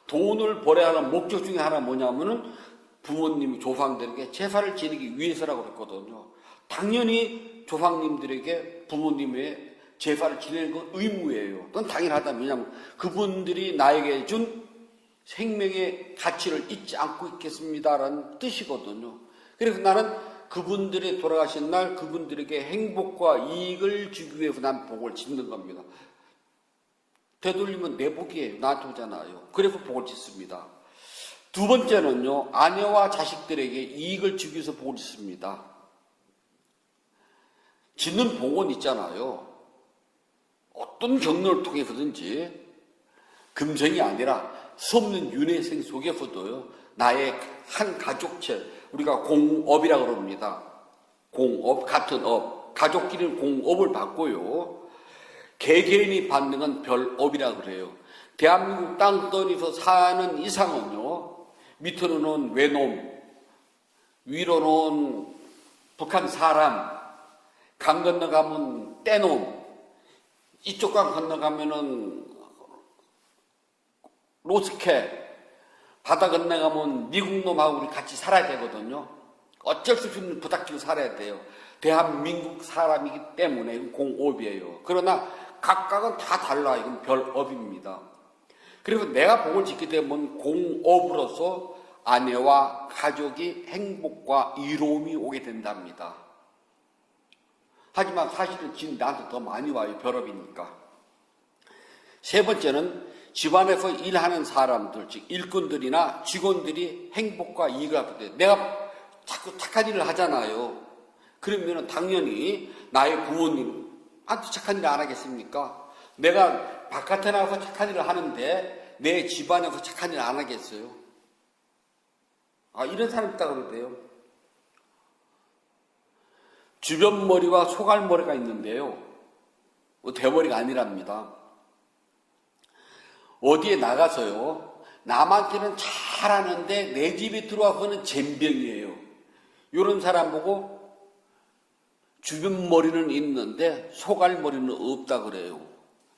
돈을 벌어야 하는 목적 중에 하나 뭐냐면은 부모님, 조상들에게 제사를 지내기 위해서라고 그랬거든요. 당연히 조상님들에게 부모님의 제사를 지내는 건 의무예요. 그건 당연하다. 왜냐하면 그분들이 나에게 준 생명의 가치를 잊지 않고 있겠습니다라는 뜻이거든요. 그래서 나는 그분들이 돌아가신 날 그분들에게 행복과 이익을 주기 위해서 난 복을 짓는 겁니다. 되돌리면 내 복이에요. 나한테 오잖아요. 그래서 복을 짓습니다. 두 번째는요, 아내와 자식들에게 이익을 주기 위해서 복을 짓습니다. 짓는 복은 있잖아요. 어떤 경로를 통해서든지 금생이 아니라 수없는 윤회생 속에서도요, 나의 한 가족체, 우리가 공업이라고 그럽니다. 공업, 같은 업, 가족끼리는 공업을 받고요, 개개인이 받는 건 별업이라고 그래요. 대한민국 땅덩이에서 사는 이상은요, 밑으로는 외놈, 위로는 북한 사람, 강 건너가면 떼놈, 이쪽 강 건너가면은 로스케, 바다 건너가면 미국 놈하고 우리 같이 살아야 되거든요. 어쩔 수 없는 부닥치고 살아야 돼요. 대한민국 사람이기 때문에 공업이에요. 그러나 각각은 다 달라. 이건 별업입니다. 그리고 내가 복을 짓게 되면 공업으로서 아내와 가족이 행복과 이로움이 오게 된답니다. 하지만 사실은 지금 나한테 더 많이 와요. 별업이니까. 세 번째는 집안에서 일하는 사람들, 즉 일꾼들이나 직원들이 행복과 이익을 얻게 돼요. 내가 자꾸 착한 일을 하잖아요. 그러면 당연히 나의 부모님한테 착한 일을 안 하겠습니까? 내가 바깥에 나가서 착한 일을 하는데 내 집안에서 착한 일을 안 하겠어요? 이런 사람이 있다고 그러대요. 주변머리와 소갈머리가 있는데요, 대머리가 아니랍니다. 어디에 나가서요, 남한테는 잘하는데 내 집에 들어와서는 젬병이에요. 이런 사람 보고 주변머리는 있는데 소갈머리는 없다 그래요.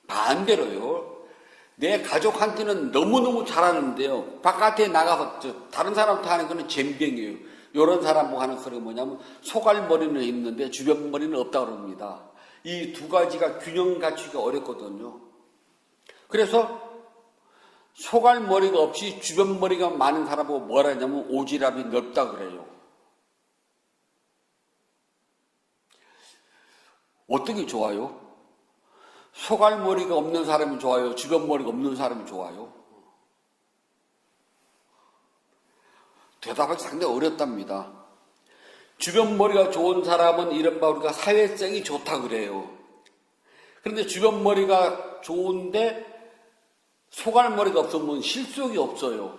반대로요, 내 가족한테는 너무너무 잘하는데요, 바깥에 나가서 다른 사람한테 하는 거는 젬병이에요. 이런 사람 보고 하는 소리가 뭐냐면 소갈머리는 있는데 주변머리는 없다 그럽니다. 이 두 가지가 균형 갖추기가 어렵거든요. 그래서 소갈머리가 없이 주변머리가 많은 사람하고 뭐라 하냐면 오지랖이 넓다 그래요. 어떤 게 좋아요? 소갈머리가 없는 사람이 좋아요? 주변 머리가 없는 사람이 좋아요? 대답하기 상당히 어렵답니다. 주변 머리가 좋은 사람은 이른바 우리가 사회성이 좋다 그래요. 그런데 주변 머리가 좋은데 소갈머리가 없으면 실속이 없어요.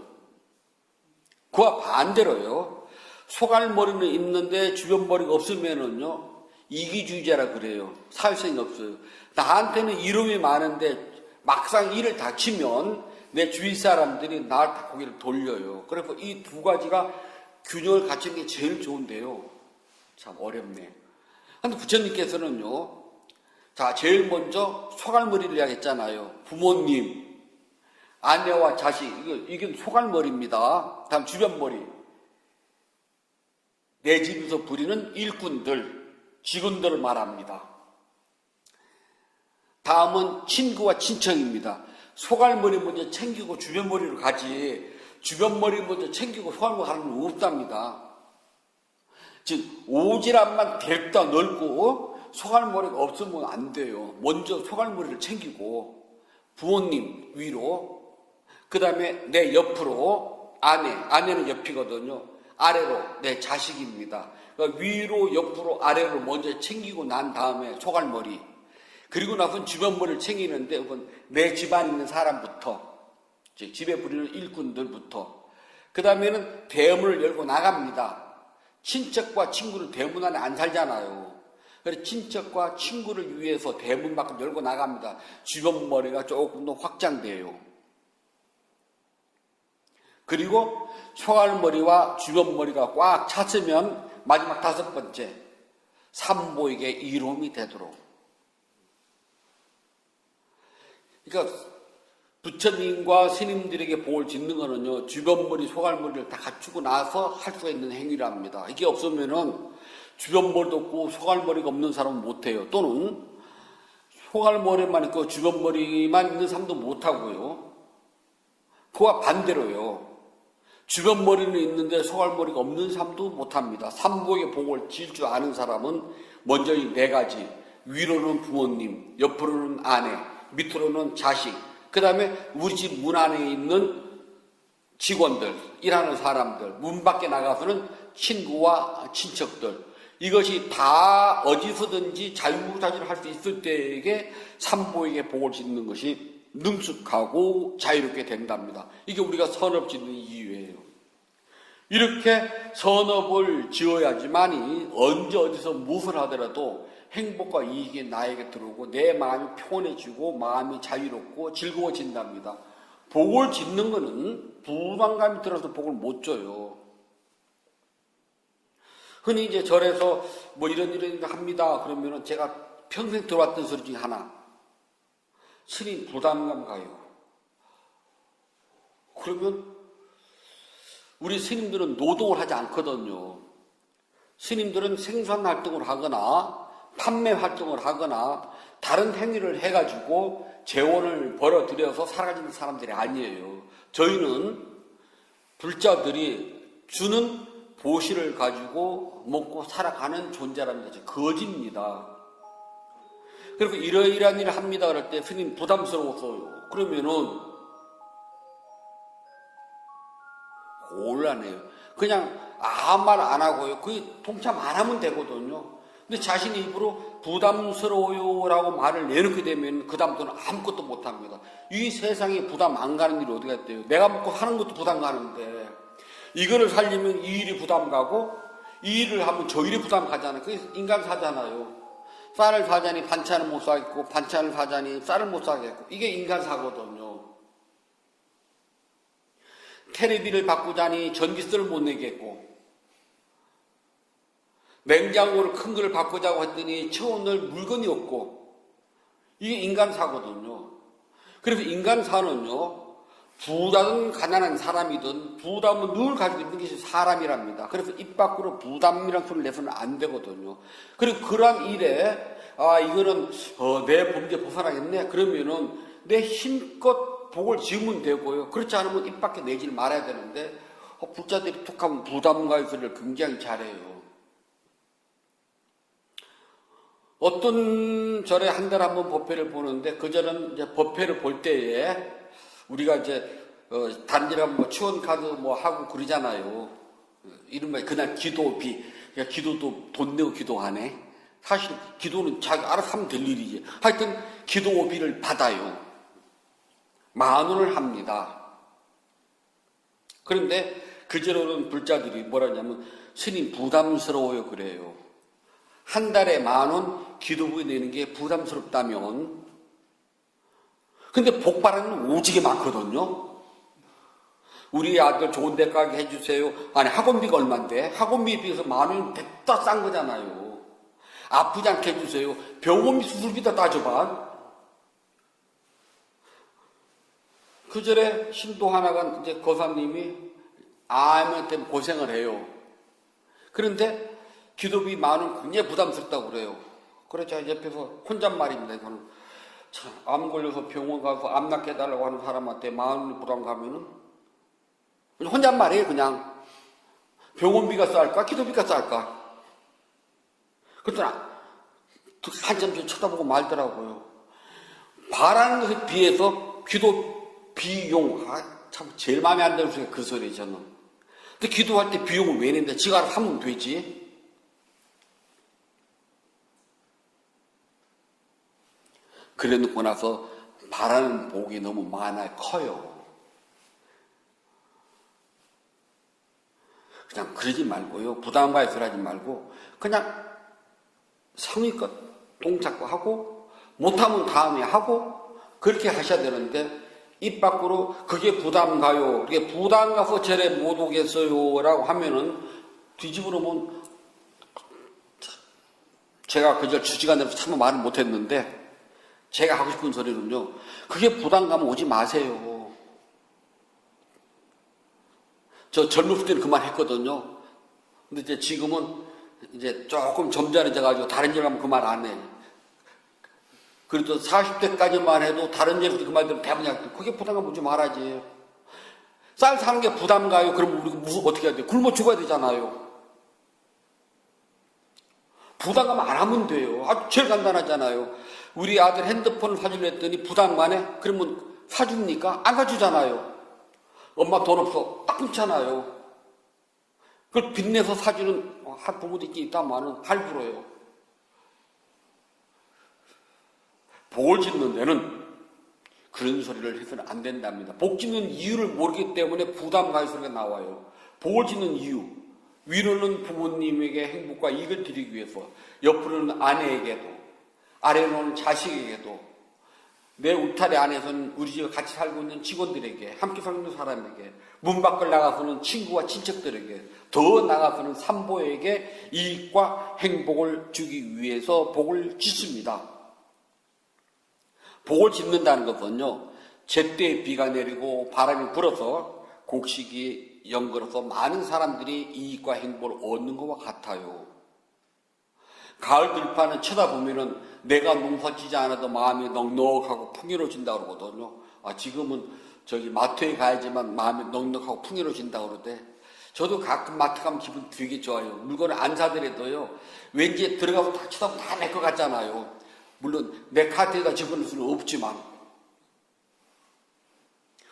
그와 반대로요. 소갈머리는 있는데 주변 머리가 없으면은요, 이기주의자라 그래요. 사회성이 없어요. 나한테는 이름이 많은데 막상 일을 닥치면 내 주위 사람들이 나를 다 고개를 돌려요. 그래서 이 두 가지가 균형을 갖추는 게 제일 좋은데요. 참 어렵네. 근데 부처님께서는요, 자, 제일 먼저 소갈머리를 이야기했잖아요. 부모님, 아내와 자식, 이게 소갈머리입니다. 다음 주변머리. 내 집에서 부리는 일꾼들, 직원들을 말합니다. 다음은 친구와 친척입니다. 소갈머리 먼저 챙기고 주변머리로 가지, 주변머리 먼저 챙기고 소갈머리 가는 건 없답니다. 즉, 오지랖만 델다 넓고 소갈머리가 없으면 안 돼요. 먼저 소갈머리를 챙기고, 부모님 위로, 그 다음에 내 옆으로 아내는 옆이거든요. 아래로 내 자식입니다. 그러니까 위로, 옆으로, 아래로 먼저 챙기고 난 다음에 소갈머리. 그리고 나서는 주변머리를 챙기는데 그건 내 집안에 있는 사람부터, 즉 집에 부리는 일꾼들부터. 그 다음에는 대문을 열고 나갑니다. 친척과 친구는 대문 안에 안 살잖아요. 그래서 친척과 친구를 위해서 대문 밖을 열고 나갑니다. 주변머리가 조금 더 확장돼요. 그리고 소갈머리와 주변머리가 꽉 찼으면 마지막 다섯 번째, 삼보에게 이로움이 되도록. 그러니까 부처님과 스님들에게 복을 짓는 거는요, 주변머리, 소갈머리를 다 갖추고 나서 할 수가 있는 행위랍니다. 이게 없으면은 주변머리도 없고 소갈머리가 없는 사람은 못해요. 또는 소갈머리만 있고 주변머리만 있는 사람도 못하고요. 그와 반대로요. 주변머리는 있는데 소갈머리가 없는 사람도 못합니다. 삼보의 복을 질 줄 아는 사람은 먼저 이 네 가지, 위로는 부모님, 옆으로는 아내, 밑으로는 자식, 그 다음에 우리 집 문 안에 있는 직원들, 일하는 사람들, 문 밖에 나가서는 친구와 친척들, 이것이 다 어디서든지 자유자재로 할 수 있을 때에게 삼보에게 복을 짓는 것이 능숙하고 자유롭게 된답니다. 이게 우리가 선업 짓는 이유예요. 이렇게 선업을 지어야지만이 언제 어디서 무엇을 하더라도 행복과 이익이 나에게 들어오고 내 마음이 평온해지고 마음이 자유롭고 즐거워진답니다. 복을 짓는 것은 부담감이 들어서 복을 못 줘요. 흔히 이제 절에서 뭐 이런 합니다. 그러면은 제가 평생 들어왔던 소리 중에 하나. 스님 부담감 가요. 그러면 우리 스님들은 노동을 하지 않거든요. 스님들은 생산 활동을 하거나 판매 활동을 하거나 다른 행위를 해가지고 재원을 벌어들여서 살아가는 사람들이 아니에요. 저희는 불자들이 주는 보시를 가지고 먹고 살아가는 존재랍니다. 거짓입니다. 그리고 이러이러한 일을 합니다. 그럴 때 스님 부담스러워서요. 그러면은 곤란해요. 그냥 아무 말 안 하고요. 그 동참 안 하면 되거든요. 근데 자신이 입으로 부담스러워요라고 말을 내놓게 되면 그 다음부터는 아무것도 못합니다. 이 세상에 부담 안 가는 일이 어디가 있대요. 내가 먹고 사는 것도 부담 가는데 이거를 살리면 이 일이 부담 가고 이 일을 하면 저 일이 부담 가잖아요. 그게 인간사잖아요. 쌀을 사자니 반찬을 못 사겠고 반찬을 사자니 쌀을 못 사겠고 이게 인간사거든요. 테레비를 바꾸자니 전기세를 못 내겠고 냉장고를 큰 걸 바꾸자고 했더니 채워넣을 물건이 없고 이게 인간사거든요. 그래서 인간사는요 부자든 가난한 사람이든 부담은 늘 가지고 있는 것이 사람이랍니다. 그래서 입 밖으로 부담이라는 소리를 내서는 안 되거든요. 그리고 그러한 일에 이거는 내 범죄 벗어나겠네 그러면은 내 힘껏 복을 지으면 되고요. 그렇지 않으면 입 밖에 내질 말아야 되는데 불자들이 툭하면 부담과의 소리를 굉장히 잘해요. 어떤 절에 한 달에 한 번 법회를 보는데 그 절은 이제 법회를 볼 때에 우리가 이제 다른 데 가면 뭐 치원카드 뭐 하고 그러잖아요. 이른바 그날 기도비, 그러니까 기도도 돈 내고 기도하네. 사실 기도는 자기 알아서 하면 될 일이지. 하여튼 기도비를 받아요. 10,000원을 합니다. 그런데 그제로는 불자들이 뭐라 하냐면 스님 부담스러워요 그래요. 한 달에 10,000원 기도비 내는 게 부담스럽다면, 근데 복바라는 오지게 많거든요. 우리 아들 좋은 데 가게 해주세요. 아니 학원비가 얼만데? 학원비에 비해서 10,000원은 됐다 싼 거잖아요. 아프지 않게 해주세요. 병원비 수술비다 따져봐. 그 절에 신도 하나가 이제 거사님이 암 때문에 고생을 해요. 그런데 기도비 10,000원 굉장히 부담스럽다고 그래요. 그래서 옆에서 혼잣말입니다. 이거는 참, 암 걸려서 병원 가서 암 낫게 해달라고 하는 사람한테 10,000원 부담 가면은 혼잣말이에요. 그냥 병원비가 쌀까 기도비가 쌀까. 그랬더니 한참 좀 쳐다보고 말더라고요. 바라는 것에 비해서 기도 비용, 참 제일 마음에 안 드는 소리가 그 소리예요 저는. 근데 기도할 때 비용을 왜 낸다? 지가 알아서 하면 되지. 그래 놓고 나서 바라는 복이 너무 많아요. 커요. 그냥 그러지 말고요. 부담가에서 하지 말고 그냥 성의껏 동작도 하고 못하면 다음에 하고 그렇게 하셔야 되는데 입 밖으로 그게 부담 가요. 그게 부담 가서 절에 못 오겠어요 라고 하면은 뒤집어 놓으면 제가 그절 주지간대로 참 말을 못했는데 제가 하고 싶은 소리는요. 그게 부담 가면 오지 마세요. 저 젊었을 때는 그만 했거든요. 근데 이제 지금은 이제 조금 점잖아져가지고 다른 일 가면 그 말 안 해. 그래도 40대까지만 해도 다른 일에서 그 말 들으면 대부분 그게 부담감 오지 말아야지. 쌀 사는 게 부담 가요. 그러면 우리가 어떻게 해야 돼? 굶어 죽어야 되잖아요. 부담감 안 하면 돼요. 아주 제일 간단하잖아요. 우리 아들 핸드폰을 사주려 했더니 부담만 해? 그러면 사줍니까? 안 사주잖아요. 엄마 돈 없어. 딱 끊잖아요. 그걸 빚내서 사주는 부모도 있긴 있다마는 할부로요. 복을 짓는 데는 그런 소리를 해서는 안 된답니다. 복 짓는 이유를 모르기 때문에 부담 가요 소리가 나와요. 복을 짓는 이유. 위로는 부모님에게 행복과 이익을 드리기 위해서, 옆으로는 아내에게도, 아래로는 자식에게도, 내 울타리 안에서는 우리 집에 같이 살고 있는 직원들에게, 함께 살고 있는 사람에게, 문 밖을 나가서는 친구와 친척들에게, 더 나가서는 산보에게 이익과 행복을 주기 위해서 복을 짓습니다. 복을 짓는다는 것은요, 제때 비가 내리고 바람이 불어서 곡식이 연걸어서 많은 사람들이 이익과 행복을 얻는 것과 같아요. 가을 들판을 쳐다보면은 내가 농사 짓지 않아도 마음이 넉넉하고 풍요로워진다고 그러거든요. 지금은 저기 마트에 가야지만 마음이 넉넉하고 풍요로워진다고 그러대. 저도 가끔 마트 가면 기분 되게 좋아요. 물건을 안 사더라도요, 왠지 들어가서 다 쳐다보면 다 내 것 같잖아요. 물론 내 카드에다 집어넣을 수는 없지만.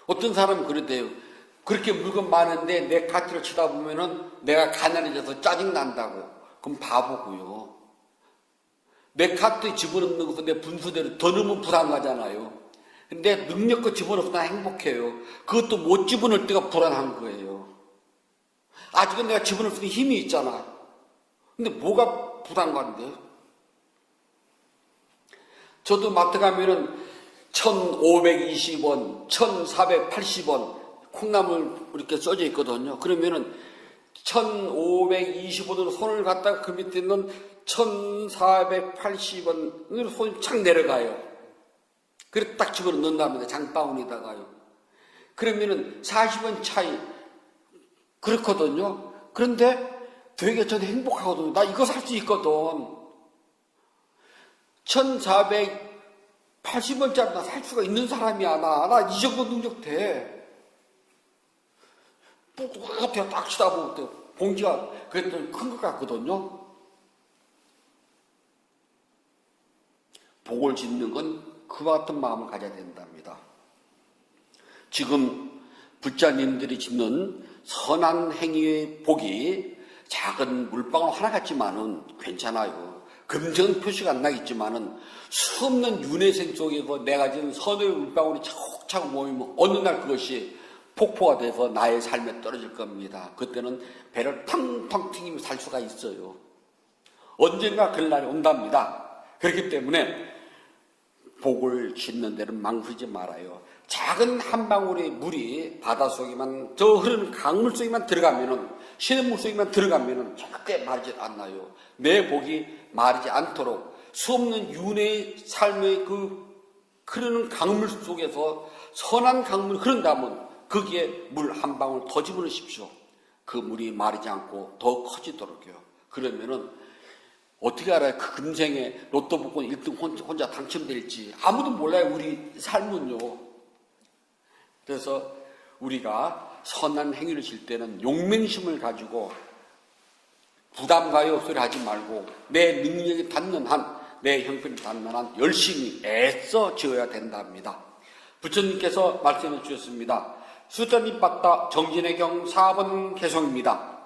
어떤 사람은 그러대요. 그렇게 물건 많은데 내 카드를 쳐다보면은 내가 가난해져서 짜증난다고. 그럼 바보고요. 내 카드에 집어넣는 것은 내 분수대로 더 넣으면 불안하잖아요. 근데 능력껏 집어넣어서 나 행복해요. 그것도 못 집어넣을 때가 불안한 거예요. 아직은 내가 집어넣을 수 있는 힘이 있잖아. 근데 뭐가 불안한데? 저도 마트 가면은 1,520원, 1,480원 콩나물 이렇게 써져 있거든요. 그러면은 1,520원으로 손을 갖다가 그 밑에 있는 1,480원으로 손이 착 내려가요. 그래서 딱 집어넣어 넣는답니다. 장바구니에다가요. 그러면은 40원 차이 그렇거든요. 그런데 되게 저는 행복하거든요. 나 이거 살 수 있거든. 1,480원짜리 나 살 수가 있는 사람이야. 나 이 정도 능력 돼. 똑똑하게 딱 쳐다보고 봉지가 그랬더니 큰 것 같거든요. 복을 짓는 건 그와 같은 마음을 가져야 된답니다. 지금 불자님들이 짓는 선한 행위의 복이 작은 물방울 하나 같지만은 괜찮아요. 금전 표시가 안 나겠지만은 수없는 윤회생 속에서 내가 지은 선의 물방울이 차곡차곡 모이면 어느 날 그것이 폭포가 돼서 나의 삶에 떨어질 겁니다. 그때는 배를 탕탕 튀기며 살 수가 있어요. 언젠가 그럴 날이 온답니다. 그렇기 때문에 복을 짓는 데는 망설이지 말아요. 작은 한 방울의 물이 바닷속에만, 저 흐르는 강물 속에만 들어가면은, 시냇물 속에만 들어가면은 절대 마르지 않나요. 내 복이 마르지 않도록 수없는 윤회의 삶의 그 흐르는 강물 속에서 선한 강물이 흐른다면 거기에 물 한 방울 더 집어넣으십시오. 그 물이 마르지 않고 더 커지도록요. 그러면은 어떻게 알아요? 그 금생에 로또 복권 1등 혼자 당첨될지 아무도 몰라요. 우리 삶은요. 그래서 우리가 선한 행위를 질 때는 용맹심을 가지고 부담가요 소리 하지 말고 내 능력이 닿는 한, 내 형편이 닿는 한 열심히 애써 지어야 된답니다. 부처님께서 말씀해 주셨습니다. 수자님 빠따 정진의경 4번 개성입니다.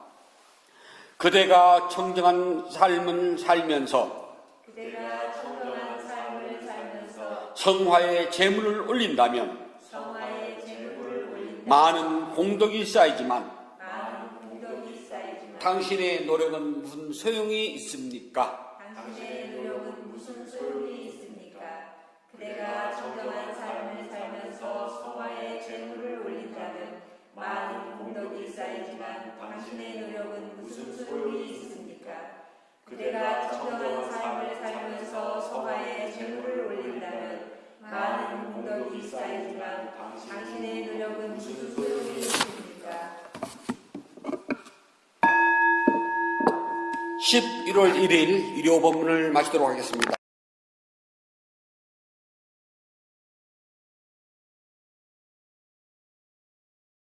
그대가 청정한 삶을 살면서 성화의 재물을 올린다면 많은 공덕이 쌓이지만 당신의 노력은 무슨 소용이 있습니까? 그대가 정정한 삶을 살면서 성화의 재물을 올린다면 많은 공덕이 쌓이지만 당신의 노력은 무슨 소용이 있습니까? 그대가 정정한 삶을 살면서 성화의 재물을 올린다면 많은 공덕이 쌓이지만 당신의 노력은 무슨 소용이 있습니까? 11월 1일 일요 법문을 마치도록 하겠습니다.